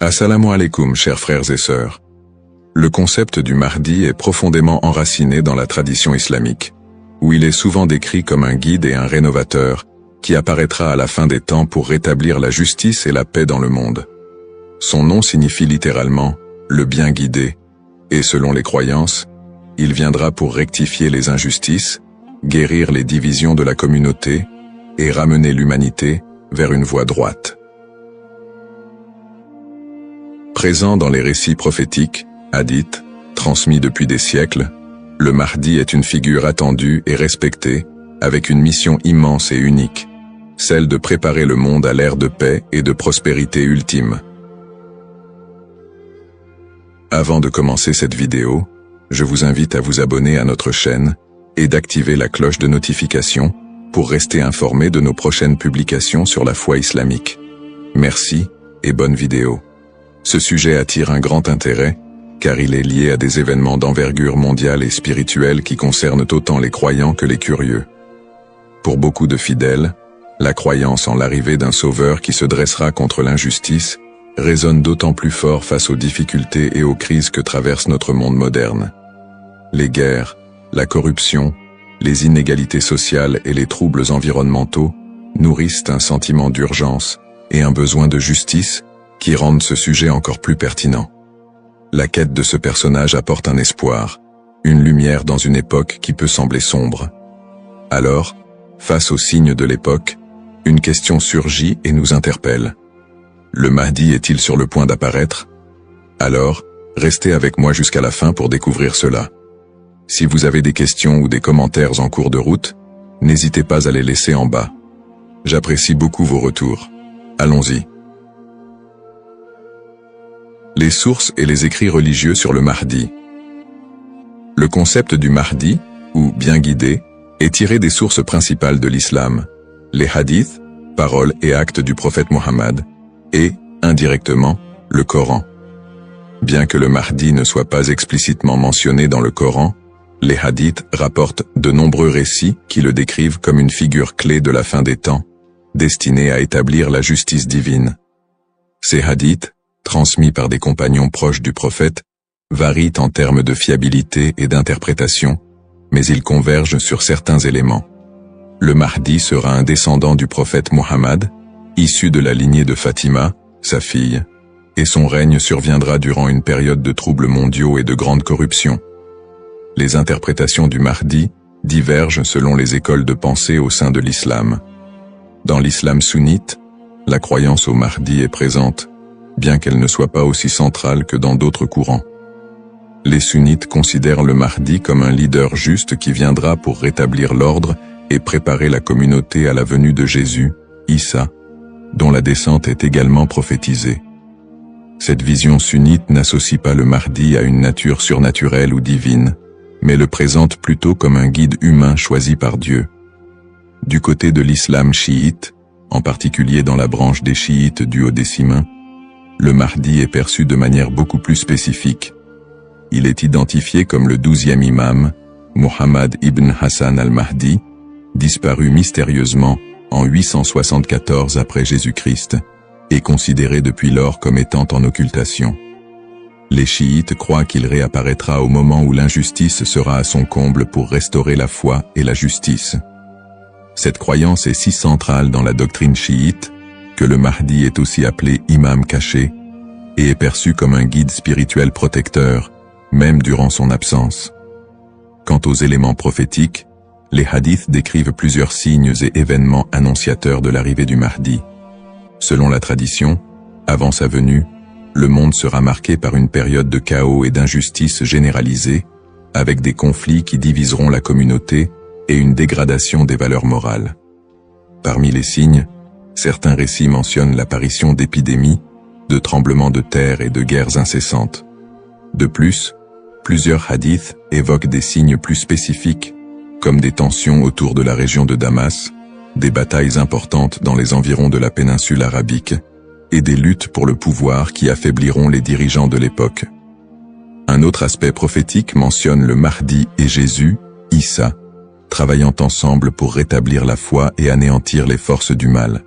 Assalamu alaikum, chers frères et sœurs. Le concept du Mahdi est profondément enraciné dans la tradition islamique, où il est souvent décrit comme un guide et un rénovateur qui apparaîtra à la fin des temps pour rétablir la justice et la paix dans le monde. Son nom signifie littéralement « le bien guidé », et selon les croyances, il viendra pour rectifier les injustices, guérir les divisions de la communauté et ramener l'humanité vers une voie droite. Présent dans les récits prophétiques, hadiths, transmis depuis des siècles, le Mahdi est une figure attendue et respectée, avec une mission immense et unique, celle de préparer le monde à l'ère de paix et de prospérité ultime. Avant de commencer cette vidéo, je vous invite à vous abonner à notre chaîne et d'activer la cloche de notification pour rester informé de nos prochaines publications sur la foi islamique. Merci et bonne vidéo. Ce sujet attire un grand intérêt, car il est lié à des événements d'envergure mondiale et spirituelle qui concernent autant les croyants que les curieux. Pour beaucoup de fidèles, la croyance en l'arrivée d'un sauveur qui se dressera contre l'injustice résonne d'autant plus fort face aux difficultés et aux crises que traverse notre monde moderne. Les guerres, la corruption, les inégalités sociales et les troubles environnementaux nourrissent un sentiment d'urgence et un besoin de justice qui rendent ce sujet encore plus pertinent. La quête de ce personnage apporte un espoir, une lumière dans une époque qui peut sembler sombre. Alors, face aux signes de l'époque, une question surgit et nous interpelle. Le Mahdi est-il sur le point d'apparaître? Alors, restez avec moi jusqu'à la fin pour découvrir cela. Si vous avez des questions ou des commentaires en cours de route, n'hésitez pas à les laisser en bas. J'apprécie beaucoup vos retours. Allons-y. Les sources et les écrits religieux sur le Mahdi. Le concept du Mahdi, ou bien guidé, est tiré des sources principales de l'islam, les hadiths, paroles et actes du prophète Mohammed, et, indirectement, le Coran. Bien que le Mahdi ne soit pas explicitement mentionné dans le Coran, les hadiths rapportent de nombreux récits qui le décrivent comme une figure clé de la fin des temps, destinée à établir la justice divine. Ces hadiths, transmis par des compagnons proches du prophète, varient en termes de fiabilité et d'interprétation, mais ils convergent sur certains éléments. Le Mahdi sera un descendant du prophète Mohammed, issu de la lignée de Fatima, sa fille, et son règne surviendra durant une période de troubles mondiaux et de grande corruption. Les interprétations du Mahdi divergent selon les écoles de pensée au sein de l'islam. Dans l'islam sunnite, la croyance au Mahdi est présente, bien qu'elle ne soit pas aussi centrale que dans d'autres courants. Les sunnites considèrent le Mahdi comme un leader juste qui viendra pour rétablir l'ordre et préparer la communauté à la venue de Jésus, Issa, dont la descente est également prophétisée. Cette vision sunnite n'associe pas le Mahdi à une nature surnaturelle ou divine, mais le présente plutôt comme un guide humain choisi par Dieu. Du côté de l'islam chiite, en particulier dans la branche des chiites duodécimains, le Mahdi est perçu de manière beaucoup plus spécifique. Il est identifié comme le 12e imam, Muhammad ibn Hassan al-Mahdi, disparu mystérieusement en 874 après Jésus-Christ, et considéré depuis lors comme étant en occultation. Les chiites croient qu'il réapparaîtra au moment où l'injustice sera à son comble pour restaurer la foi et la justice. Cette croyance est si centrale dans la doctrine chiite que le Mahdi est aussi appelé imam caché et est perçu comme un guide spirituel protecteur, même durant son absence. Quant aux éléments prophétiques, les hadiths décrivent plusieurs signes et événements annonciateurs de l'arrivée du Mahdi. Selon la tradition, avant sa venue, le monde sera marqué par une période de chaos et d'injustice généralisée, avec des conflits qui diviseront la communauté et une dégradation des valeurs morales. Parmi les signes, certains récits mentionnent l'apparition d'épidémies, de tremblements de terre et de guerres incessantes. De plus, plusieurs hadiths évoquent des signes plus spécifiques, comme des tensions autour de la région de Damas, des batailles importantes dans les environs de la péninsule arabique, et des luttes pour le pouvoir qui affaibliront les dirigeants de l'époque. Un autre aspect prophétique mentionne le Mahdi et Jésus, Issa, travaillant ensemble pour rétablir la foi et anéantir les forces du mal.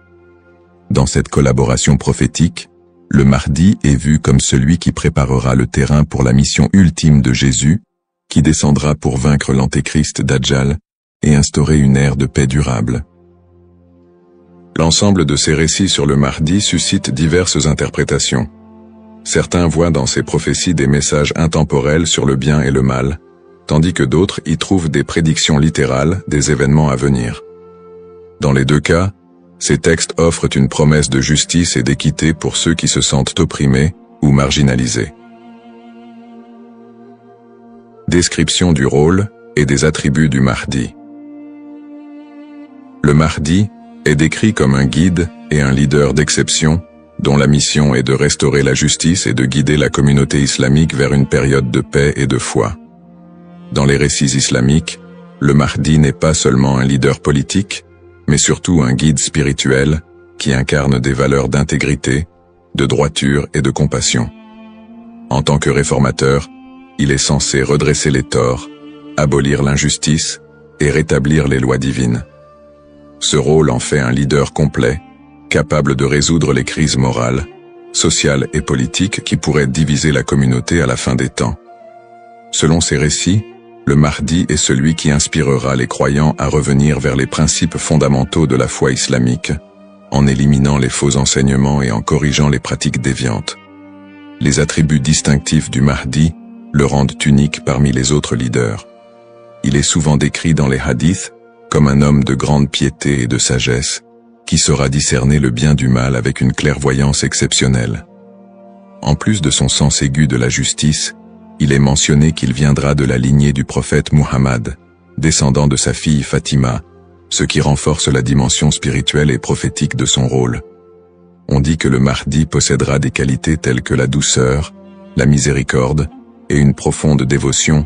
Dans cette collaboration prophétique, le Mahdi est vu comme celui qui préparera le terrain pour la mission ultime de Jésus, qui descendra pour vaincre l'antéchrist Dajjal et instaurer une ère de paix durable. L'ensemble de ces récits sur le Mahdi suscite diverses interprétations. Certains voient dans ces prophéties des messages intemporels sur le bien et le mal, tandis que d'autres y trouvent des prédictions littérales des événements à venir. Dans les deux cas, ces textes offrent une promesse de justice et d'équité pour ceux qui se sentent opprimés ou marginalisés. Description du rôle et des attributs du Mahdi. Le Mahdi est décrit comme un guide et un leader d'exception, dont la mission est de restaurer la justice et de guider la communauté islamique vers une période de paix et de foi. Dans les récits islamiques, le Mahdi n'est pas seulement un leader politique, mais surtout un guide spirituel qui incarne des valeurs d'intégrité, de droiture et de compassion. En tant que réformateur, il est censé redresser les torts, abolir l'injustice et rétablir les lois divines. Ce rôle en fait un leader complet, capable de résoudre les crises morales, sociales et politiques qui pourraient diviser la communauté à la fin des temps. Selon ces récits, le Mahdi est celui qui inspirera les croyants à revenir vers les principes fondamentaux de la foi islamique, en éliminant les faux enseignements et en corrigeant les pratiques déviantes. Les attributs distinctifs du Mahdi le rendent unique parmi les autres leaders. Il est souvent décrit dans les hadiths comme un homme de grande piété et de sagesse, qui saura discerner le bien du mal avec une clairvoyance exceptionnelle. En plus de son sens aigu de la justice, il est mentionné qu'il viendra de la lignée du prophète Muhammad, descendant de sa fille Fatima, ce qui renforce la dimension spirituelle et prophétique de son rôle. On dit que le Mahdi possédera des qualités telles que la douceur, la miséricorde et une profonde dévotion,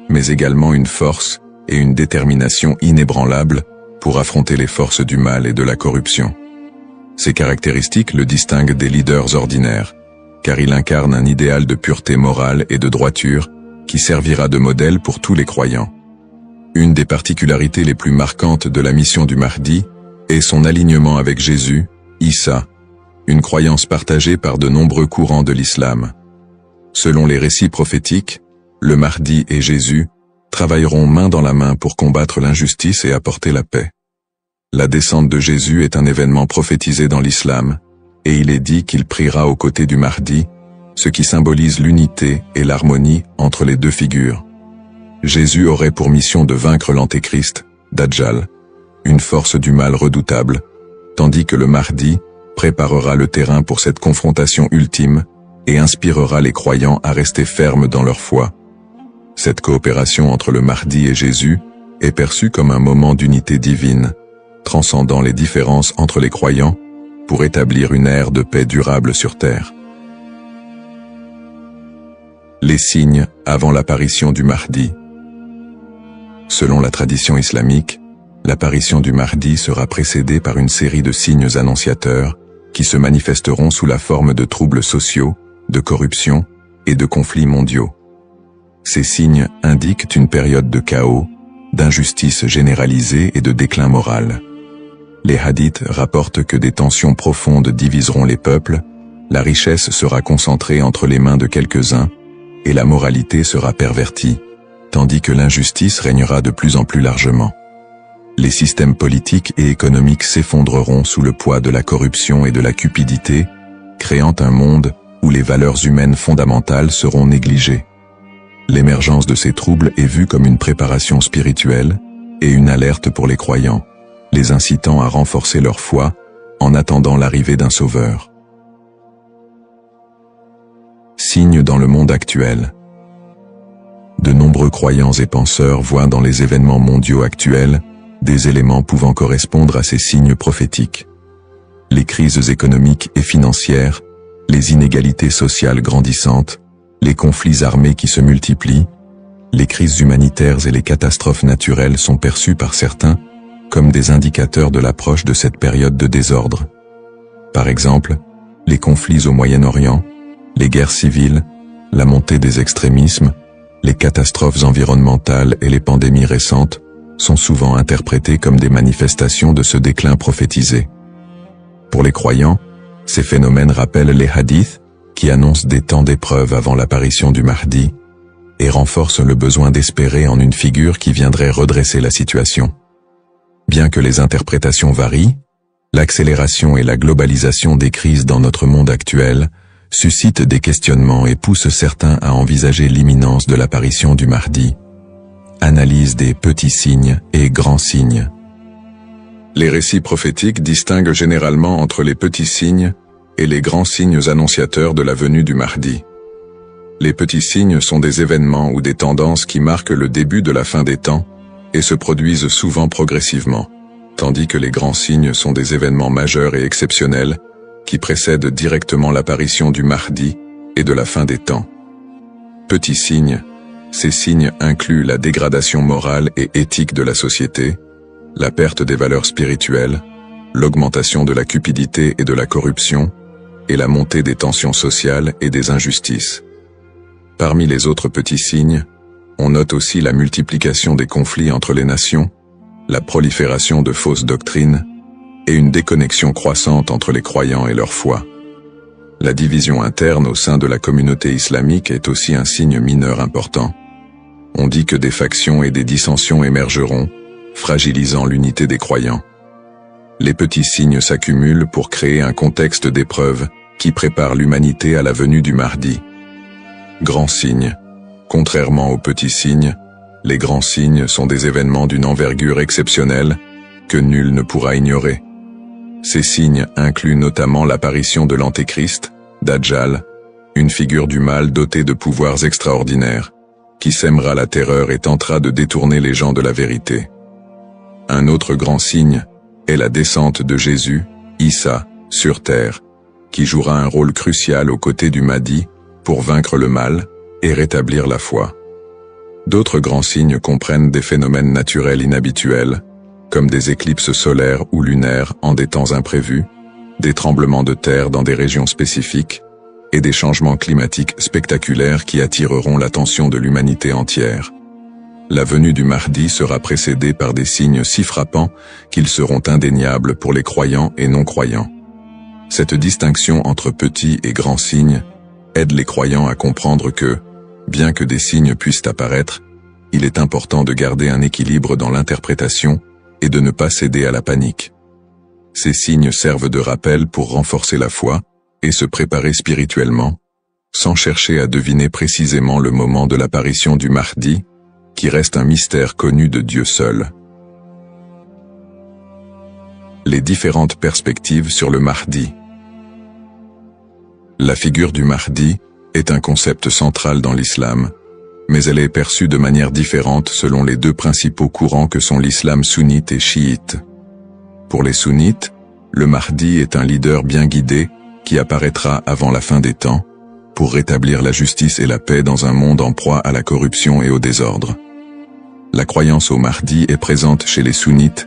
mais également une force et une détermination inébranlables pour affronter les forces du mal et de la corruption. Ces caractéristiques le distinguent des leaders ordinaires, car il incarne un idéal de pureté morale et de droiture qui servira de modèle pour tous les croyants. Une des particularités les plus marquantes de la mission du Mahdi est son alignement avec Jésus, Issa, une croyance partagée par de nombreux courants de l'islam. Selon les récits prophétiques, le Mahdi et Jésus travailleront main dans la main pour combattre l'injustice et apporter la paix. La descente de Jésus est un événement prophétisé dans l'islam, et il est dit qu'il priera aux côtés du Mahdi, ce qui symbolise l'unité et l'harmonie entre les deux figures. Jésus aurait pour mission de vaincre l'antéchrist, Dajjal, une force du mal redoutable, tandis que le Mahdi préparera le terrain pour cette confrontation ultime et inspirera les croyants à rester fermes dans leur foi. Cette coopération entre le Mahdi et Jésus est perçue comme un moment d'unité divine, transcendant les différences entre les croyants pour établir une ère de paix durable sur terre. Les signes avant l'apparition du Mahdi. Selon la tradition islamique, l'apparition du Mahdi sera précédée par une série de signes annonciateurs qui se manifesteront sous la forme de troubles sociaux, de corruption et de conflits mondiaux. Ces signes indiquent une période de chaos, d'injustice généralisée et de déclin moral. Les hadiths rapportent que des tensions profondes diviseront les peuples, la richesse sera concentrée entre les mains de quelques-uns, et la moralité sera pervertie, tandis que l'injustice régnera de plus en plus largement. Les systèmes politiques et économiques s'effondreront sous le poids de la corruption et de la cupidité, créant un monde où les valeurs humaines fondamentales seront négligées. L'émergence de ces troubles est vue comme une préparation spirituelle et une alerte pour les croyants, les incitant à renforcer leur foi en attendant l'arrivée d'un sauveur. Signes dans le monde actuel. De nombreux croyants et penseurs voient dans les événements mondiaux actuels des éléments pouvant correspondre à ces signes prophétiques. Les crises économiques et financières, les inégalités sociales grandissantes, les conflits armés qui se multiplient, les crises humanitaires et les catastrophes naturelles sont perçus par certains comme des indicateurs de l'approche de cette période de désordre. Par exemple, les conflits au Moyen-Orient, les guerres civiles, la montée des extrémismes, les catastrophes environnementales et les pandémies récentes sont souvent interprétés comme des manifestations de ce déclin prophétisé. Pour les croyants, Ces phénomènes rappellent les hadiths, qui annoncent des temps d'épreuve avant l'apparition du Mahdi, et renforcent le besoin d'espérer en une figure qui viendrait redresser la situation. Bien que les interprétations varient, l'accélération et la globalisation des crises dans notre monde actuel suscitent des questionnements et poussent certains à envisager l'imminence de l'apparition du Mahdi. Analyse des petits signes et grands signes. Les récits prophétiques distinguent généralement entre les petits signes et les grands signes annonciateurs de la venue du Mahdi. Les petits signes sont des événements ou des tendances qui marquent le début de la fin des temps et se produisent souvent progressivement, tandis que les grands signes sont des événements majeurs et exceptionnels qui précèdent directement l'apparition du Mahdi et de la fin des temps. Petits signes, ces signes incluent la dégradation morale et éthique de la société, la perte des valeurs spirituelles, l'augmentation de la cupidité et de la corruption, et la montée des tensions sociales et des injustices. Parmi les autres petits signes, on note aussi la multiplication des conflits entre les nations, la prolifération de fausses doctrines, et une déconnexion croissante entre les croyants et leur foi. La division interne au sein de la communauté islamique est aussi un signe mineur important. On dit que des factions et des dissensions émergeront, fragilisant l'unité des croyants. Les petits signes s'accumulent pour créer un contexte d'épreuve qui prépare l'humanité à la venue du Mahdi. Grands signes. Contrairement aux petits signes, les grands signes sont des événements d'une envergure exceptionnelle que nul ne pourra ignorer. Ces signes incluent notamment l'apparition de l'Antéchrist, Dajjal, une figure du mal dotée de pouvoirs extraordinaires, qui sèmera la terreur et tentera de détourner les gens de la vérité. Un autre grand signe est la descente de Jésus, Issa, sur terre, qui jouera un rôle crucial aux côtés du Mahdi pour vaincre le mal et rétablir la foi. D'autres grands signes comprennent des phénomènes naturels inhabituels, comme des éclipses solaires ou lunaires en des temps imprévus, des tremblements de terre dans des régions spécifiques, et des changements climatiques spectaculaires qui attireront l'attention de l'humanité entière. La venue du Mahdi sera précédée par des signes si frappants qu'ils seront indéniables pour les croyants et non-croyants. Cette distinction entre petits et grands signes aide les croyants à comprendre que, bien que des signes puissent apparaître, il est important de garder un équilibre dans l'interprétation et de ne pas céder à la panique. Ces signes servent de rappel pour renforcer la foi et se préparer spirituellement, sans chercher à deviner précisément le moment de l'apparition du Mahdi, qui reste un mystère connu de Dieu seul. Les différentes perspectives sur le Mahdi. La figure du Mahdi est un concept central dans l'islam, mais elle est perçue de manière différente selon les deux principaux courants que sont l'islam sunnite et chiite. Pour les sunnites, le Mahdi est un leader bien guidé qui apparaîtra avant la fin des temps, pour rétablir la justice et la paix dans un monde en proie à la corruption et au désordre. La croyance au Mahdi est présente chez les sunnites,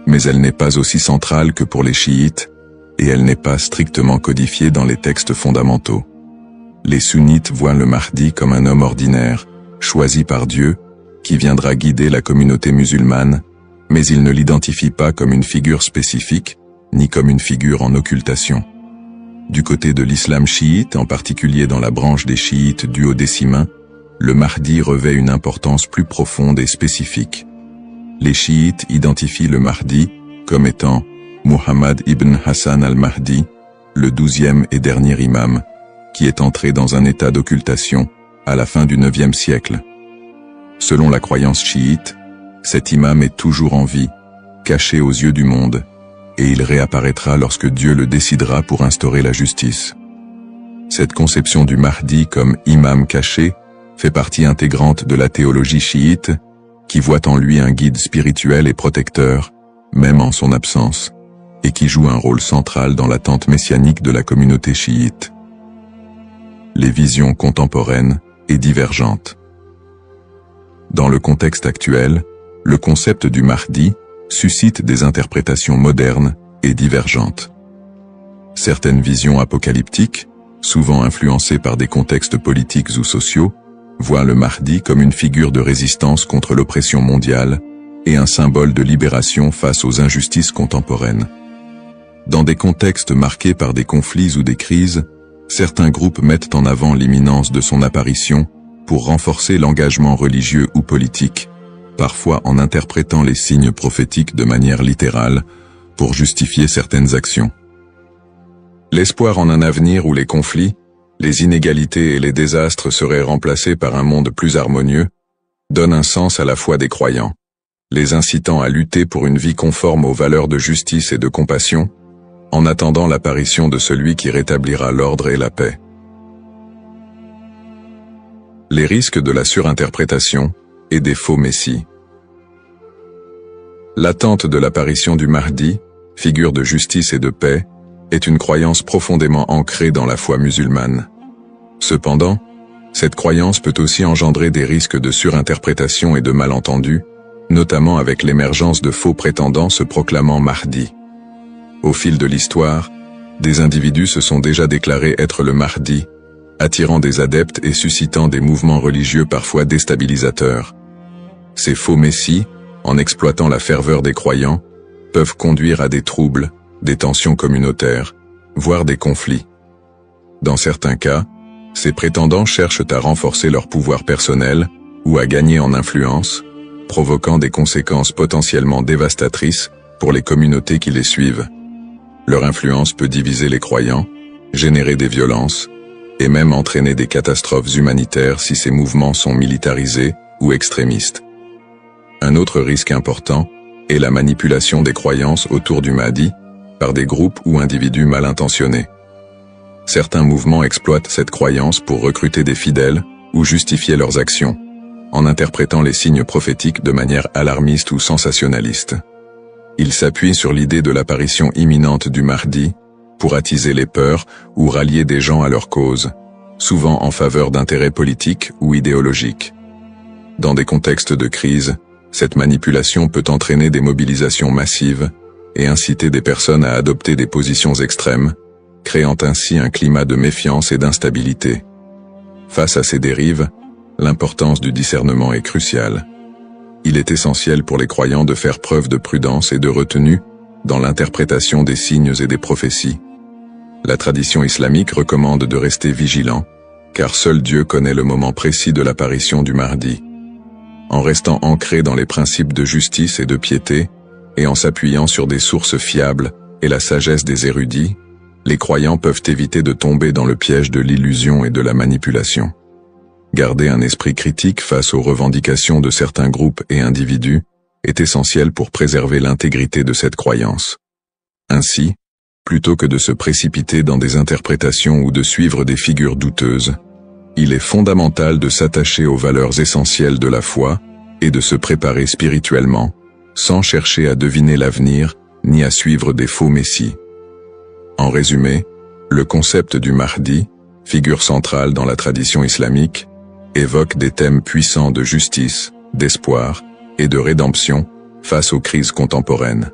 mais elle n'est pas aussi centrale que pour les chiites, et elle n'est pas strictement codifiée dans les textes fondamentaux. Les sunnites voient le Mahdi comme un homme ordinaire, choisi par Dieu, qui viendra guider la communauté musulmane, mais ils ne l'identifient pas comme une figure spécifique, ni comme une figure en occultation. Du côté de l'islam chiite, en particulier dans la branche des chiites duodécimains, le Mahdi revêt une importance plus profonde et spécifique. Les chiites identifient le Mahdi comme étant Muhammad ibn Hassan al-Mahdi, le 12e et dernier imam, qui est entré dans un état d'occultation à la fin du 9e siècle. Selon la croyance chiite, cet imam est toujours en vie, caché aux yeux du monde, et il réapparaîtra lorsque Dieu le décidera pour instaurer la justice. Cette conception du Mahdi comme imam caché fait partie intégrante de la théologie chiite, qui voit en lui un guide spirituel et protecteur, même en son absence, et qui joue un rôle central dans l'attente messianique de la communauté chiite. Les visions contemporaines et divergentes. Dans le contexte actuel, le concept du Mahdi suscite des interprétations modernes et divergentes. Certaines visions apocalyptiques, souvent influencées par des contextes politiques ou sociaux, voient le Mahdi comme une figure de résistance contre l'oppression mondiale et un symbole de libération face aux injustices contemporaines. Dans des contextes marqués par des conflits ou des crises, certains groupes mettent en avant l'imminence de son apparition pour renforcer l'engagement religieux ou politique, parfois en interprétant les signes prophétiques de manière littérale pour justifier certaines actions. L'espoir en un avenir où les conflits, les inégalités et les désastres seraient remplacés par un monde plus harmonieux, donne un sens à la foi des croyants, les incitant à lutter pour une vie conforme aux valeurs de justice et de compassion, en attendant l'apparition de celui qui rétablira l'ordre et la paix. Les risques de la surinterprétation et des faux messies. L'attente de l'apparition du Mahdi, figure de justice et de paix, est une croyance profondément ancrée dans la foi musulmane. Cependant, cette croyance peut aussi engendrer des risques de surinterprétation et de malentendus, notamment avec l'émergence de faux prétendants se proclamant Mahdi. Au fil de l'histoire, des individus se sont déjà déclarés être le Mahdi, attirant des adeptes et suscitant des mouvements religieux parfois déstabilisateurs. Ces faux messies, en exploitant la ferveur des croyants, peuvent conduire à des troubles, des tensions communautaires, voire des conflits. Dans certains cas, ces prétendants cherchent à renforcer leur pouvoir personnel ou à gagner en influence, provoquant des conséquences potentiellement dévastatrices pour les communautés qui les suivent. Leur influence peut diviser les croyants, générer des violences, et même entraîner des catastrophes humanitaires si ces mouvements sont militarisés ou extrémistes. Un autre risque important est la manipulation des croyances autour du Mahdi par des groupes ou individus mal intentionnés. Certains mouvements exploitent cette croyance pour recruter des fidèles ou justifier leurs actions, en interprétant les signes prophétiques de manière alarmiste ou sensationnaliste. Ils s'appuient sur l'idée de l'apparition imminente du Mahdi pour attiser les peurs ou rallier des gens à leur cause, souvent en faveur d'intérêts politiques ou idéologiques. Dans des contextes de crise, cette manipulation peut entraîner des mobilisations massives et inciter des personnes à adopter des positions extrêmes, créant ainsi un climat de méfiance et d'instabilité. Face à ces dérives, l'importance du discernement est cruciale. Il est essentiel pour les croyants de faire preuve de prudence et de retenue dans l'interprétation des signes et des prophéties. La tradition islamique recommande de rester vigilant, car seul Dieu connaît le moment précis de l'apparition du Mahdi. En restant ancré dans les principes de justice et de piété, et en s'appuyant sur des sources fiables et la sagesse des érudits, les croyants peuvent éviter de tomber dans le piège de l'illusion et de la manipulation. Garder un esprit critique face aux revendications de certains groupes et individus est essentiel pour préserver l'intégrité de cette croyance. Ainsi, plutôt que de se précipiter dans des interprétations ou de suivre des figures douteuses, il est fondamental de s'attacher aux valeurs essentielles de la foi et de se préparer spirituellement, sans chercher à deviner l'avenir ni à suivre des faux messies. En résumé, le concept du Mahdi, figure centrale dans la tradition islamique, évoque des thèmes puissants de justice, d'espoir et de rédemption face aux crises contemporaines.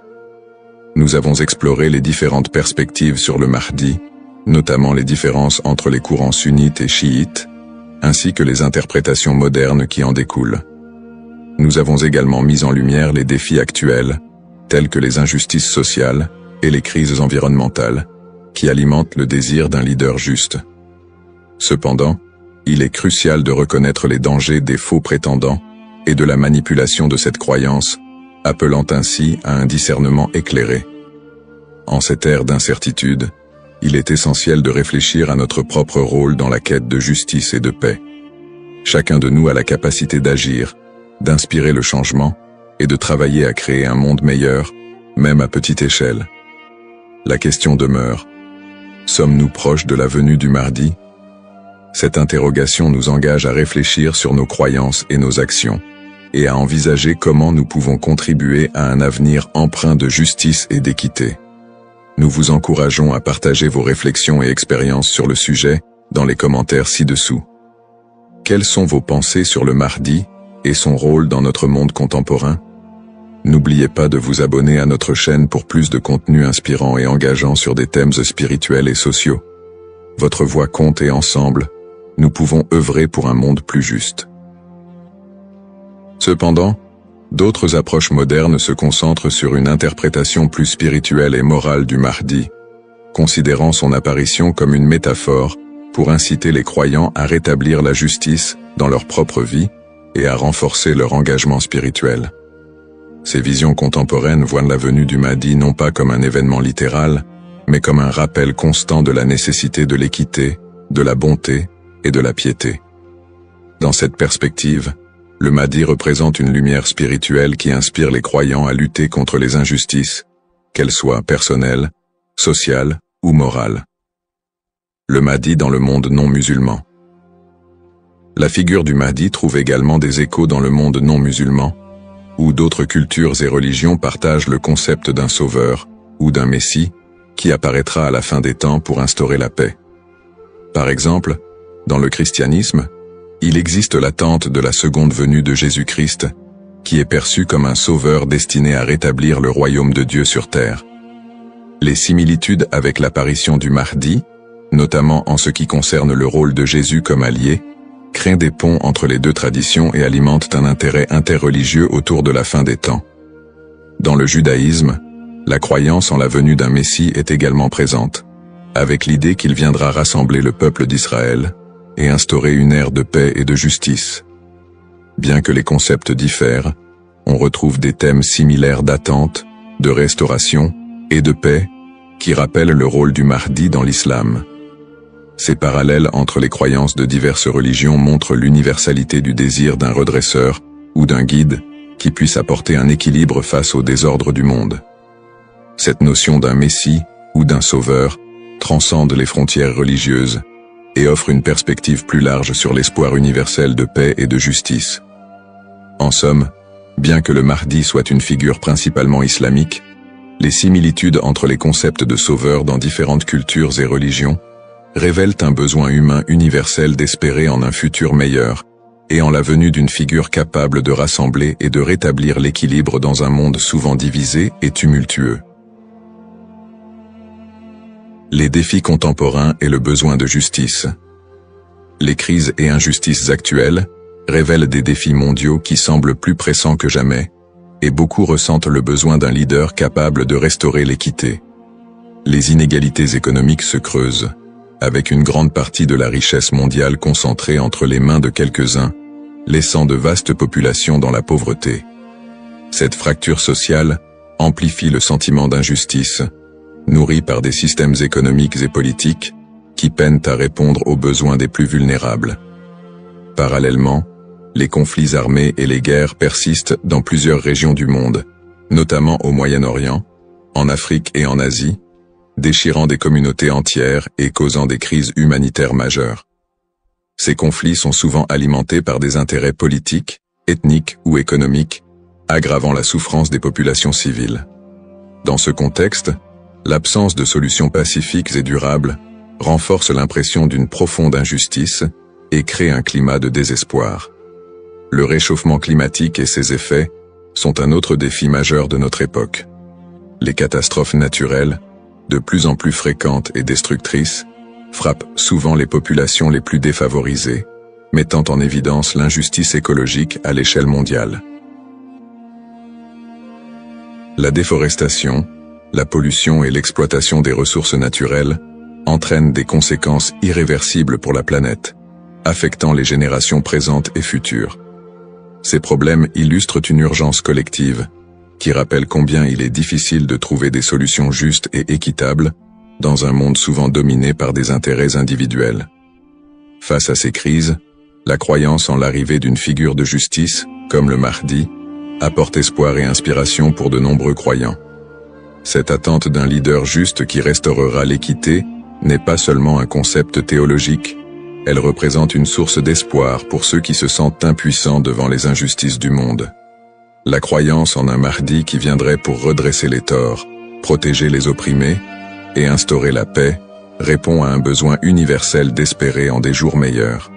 Nous avons exploré les différentes perspectives sur le Mahdi, notamment les différences entre les courants sunnites et chiites, ainsi que les interprétations modernes qui en découlent. Nous avons également mis en lumière les défis actuels, tels que les injustices sociales et les crises environnementales, qui alimentent le désir d'un leader juste. Cependant, il est crucial de reconnaître les dangers des faux prétendants et de la manipulation de cette croyance, appelant ainsi à un discernement éclairé. En cette ère d'incertitude, il est essentiel de réfléchir à notre propre rôle dans la quête de justice et de paix. Chacun de nous a la capacité d'agir, d'inspirer le changement et de travailler à créer un monde meilleur, même à petite échelle. La question demeure: sommes-nous proches de la venue du Mahdi? Cette interrogation nous engage à réfléchir sur nos croyances et nos actions, et à envisager comment nous pouvons contribuer à un avenir empreint de justice et d'équité. Nous vous encourageons à partager vos réflexions et expériences sur le sujet dans les commentaires ci-dessous. Quelles sont vos pensées sur le Mahdi et son rôle dans notre monde contemporain? N'oubliez pas de vous abonner à notre chaîne pour plus de contenu inspirant et engageant sur des thèmes spirituels et sociaux. Votre voix compte et ensemble, nous pouvons œuvrer pour un monde plus juste. Cependant, D'autres approches modernes se concentrent sur une interprétation plus spirituelle et morale du Mahdi, considérant son apparition comme une métaphore pour inciter les croyants à rétablir la justice dans leur propre vie et à renforcer leur engagement spirituel. Ces visions contemporaines voient la venue du Mahdi non pas comme un événement littéral, mais comme un rappel constant de la nécessité de l'équité, de la bonté et de la piété. Dans cette perspective, le Mahdi représente une lumière spirituelle qui inspire les croyants à lutter contre les injustices, qu'elles soient personnelles, sociales ou morales. Le Mahdi dans le monde non musulman. La figure du Mahdi trouve également des échos dans le monde non musulman, où d'autres cultures et religions partagent le concept d'un sauveur ou d'un messie qui apparaîtra à la fin des temps pour instaurer la paix. Par exemple, dans le christianisme, il existe l'attente de la seconde venue de Jésus-Christ, qui est perçu comme un sauveur destiné à rétablir le royaume de Dieu sur terre. Les similitudes avec l'apparition du Mahdi, notamment en ce qui concerne le rôle de Jésus comme allié, créent des ponts entre les deux traditions et alimentent un intérêt interreligieux autour de la fin des temps. Dans le judaïsme, la croyance en la venue d'un Messie est également présente, avec l'idée qu'il viendra rassembler le peuple d'Israël et instaurer une ère de paix et de justice. Bien que les concepts diffèrent, on retrouve des thèmes similaires d'attente, de restauration et de paix qui rappellent le rôle du Mahdi dans l'islam. Ces parallèles entre les croyances de diverses religions montrent l'universalité du désir d'un redresseur ou d'un guide qui puisse apporter un équilibre face au désordre du monde. Cette notion d'un messie ou d'un sauveur transcende les frontières religieuses et offre une perspective plus large sur l'espoir universel de paix et de justice. En somme, bien que le Mahdi soit une figure principalement islamique, les similitudes entre les concepts de sauveur dans différentes cultures et religions révèlent un besoin humain universel d'espérer en un futur meilleur et en la venue d'une figure capable de rassembler et de rétablir l'équilibre dans un monde souvent divisé et tumultueux. Les défis contemporains et le besoin de justice. Les crises et injustices actuelles révèlent des défis mondiaux qui semblent plus pressants que jamais, et beaucoup ressentent le besoin d'un leader capable de restaurer l'équité. Les inégalités économiques se creusent, avec une grande partie de la richesse mondiale concentrée entre les mains de quelques-uns, laissant de vastes populations dans la pauvreté. Cette fracture sociale amplifie le sentiment d'injustice, nourri par des systèmes économiques et politiques qui peinent à répondre aux besoins des plus vulnérables. Parallèlement, les conflits armés et les guerres persistent dans plusieurs régions du monde, notamment au Moyen-Orient, en Afrique et en Asie, déchirant des communautés entières et causant des crises humanitaires majeures. Ces conflits sont souvent alimentés par des intérêts politiques, ethniques ou économiques, aggravant la souffrance des populations civiles. Dans ce contexte, l'absence de solutions pacifiques et durables renforce l'impression d'une profonde injustice et crée un climat de désespoir. Le réchauffement climatique et ses effets sont un autre défi majeur de notre époque. Les catastrophes naturelles, de plus en plus fréquentes et destructrices, frappent souvent les populations les plus défavorisées, mettant en évidence l'injustice écologique à l'échelle mondiale. La déforestation, la pollution et l'exploitation des ressources naturelles entraînent des conséquences irréversibles pour la planète, affectant les générations présentes et futures. Ces problèmes illustrent une urgence collective, qui rappelle combien il est difficile de trouver des solutions justes et équitables dans un monde souvent dominé par des intérêts individuels. Face à ces crises, la croyance en l'arrivée d'une figure de justice, comme le Mahdi, apporte espoir et inspiration pour de nombreux croyants. Cette attente d'un leader juste qui restaurera l'équité n'est pas seulement un concept théologique, elle représente une source d'espoir pour ceux qui se sentent impuissants devant les injustices du monde. La croyance en un Mahdi qui viendrait pour redresser les torts, protéger les opprimés et instaurer la paix répond à un besoin universel d'espérer en des jours meilleurs.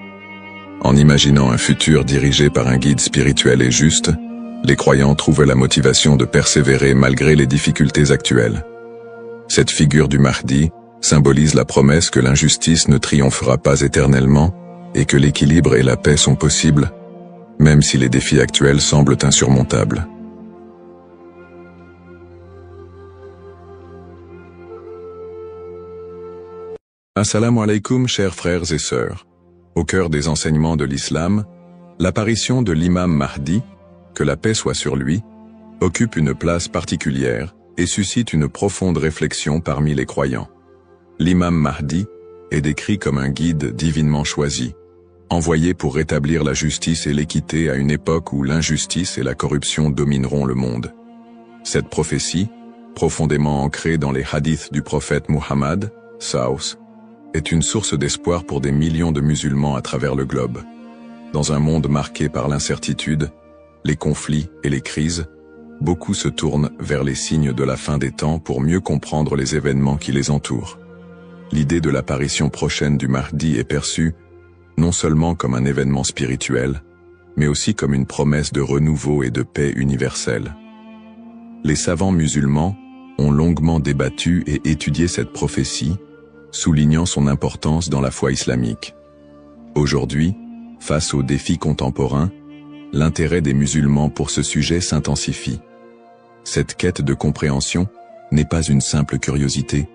En imaginant un futur dirigé par un guide spirituel et juste, les croyants trouvent la motivation de persévérer malgré les difficultés actuelles. Cette figure du Mahdi symbolise la promesse que l'injustice ne triomphera pas éternellement et que l'équilibre et la paix sont possibles, même si les défis actuels semblent insurmontables. Assalamu alaikum, chers frères et sœurs. Au cœur des enseignements de l'islam, l'apparition de l'imam Mahdi, que la paix soit sur lui, occupe une place particulière et suscite une profonde réflexion parmi les croyants. L'imam Mahdi est décrit comme un guide divinement choisi, envoyé pour rétablir la justice et l'équité à une époque où l'injustice et la corruption domineront le monde. Cette prophétie, profondément ancrée dans les hadiths du prophète Muhammad, Saus, est une source d'espoir pour des millions de musulmans à travers le globe. Dans un monde marqué par l'incertitude, les conflits et les crises, beaucoup se tournent vers les signes de la fin des temps pour mieux comprendre les événements qui les entourent. L'idée de l'apparition prochaine du Mahdi est perçue non seulement comme un événement spirituel, mais aussi comme une promesse de renouveau et de paix universelle. Les savants musulmans ont longuement débattu et étudié cette prophétie, soulignant son importance dans la foi islamique. Aujourd'hui, face aux défis contemporains, l'intérêt des musulmans pour ce sujet s'intensifie. Cette quête de compréhension n'est pas une simple curiosité,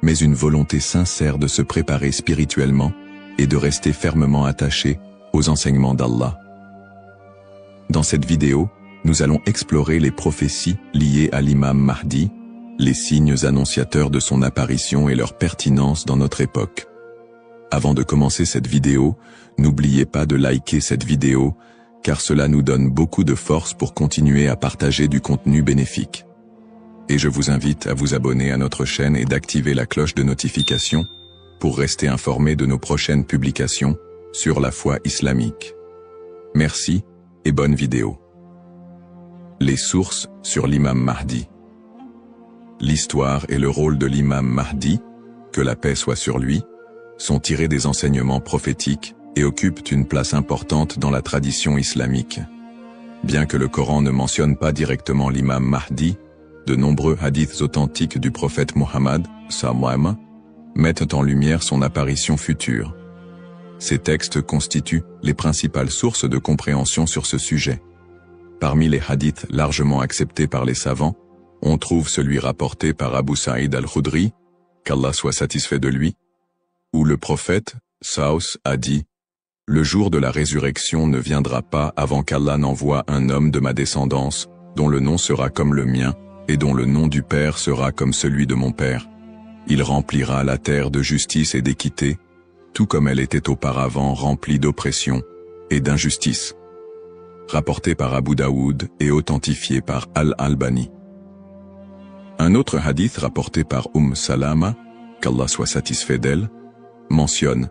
mais une volonté sincère de se préparer spirituellement et de rester fermement attaché aux enseignements d'Allah. Dans cette vidéo, nous allons explorer les prophéties liées à l'imam Mahdi, les signes annonciateurs de son apparition et leur pertinence dans notre époque. Avant de commencer cette vidéo, n'oubliez pas de liker cette vidéo, car cela nous donne beaucoup de force pour continuer à partager du contenu bénéfique. Et je vous invite à vous abonner à notre chaîne et d'activer la cloche de notification pour rester informé de nos prochaines publications sur la foi islamique. Merci et bonne vidéo. Les sources sur l'imam Mahdi. L'histoire et le rôle de l'imam Mahdi, que la paix soit sur lui, sont tirés des enseignements prophétiques et occupent une place importante dans la tradition islamique. Bien que le Coran ne mentionne pas directement l'imam Mahdi, de nombreux hadiths authentiques du prophète Muhammad, sallam, mettent en lumière son apparition future. Ces textes constituent les principales sources de compréhension sur ce sujet. Parmi les hadiths largement acceptés par les savants, on trouve celui rapporté par Abu Saïd al-Khudri, qu'Allah soit satisfait de lui, où le prophète, Saus, a dit « Le jour de la résurrection ne viendra pas avant qu'Allah n'envoie un homme de ma descendance, dont le nom sera comme le mien, et dont le nom du Père sera comme celui de mon Père. Il remplira la terre de justice et d'équité, tout comme elle était auparavant remplie d'oppression et d'injustice. » Rapporté par Abu Daoud et authentifié par Al-Albani. Un autre hadith rapporté par Salama, qu'Allah soit satisfait d'elle, mentionne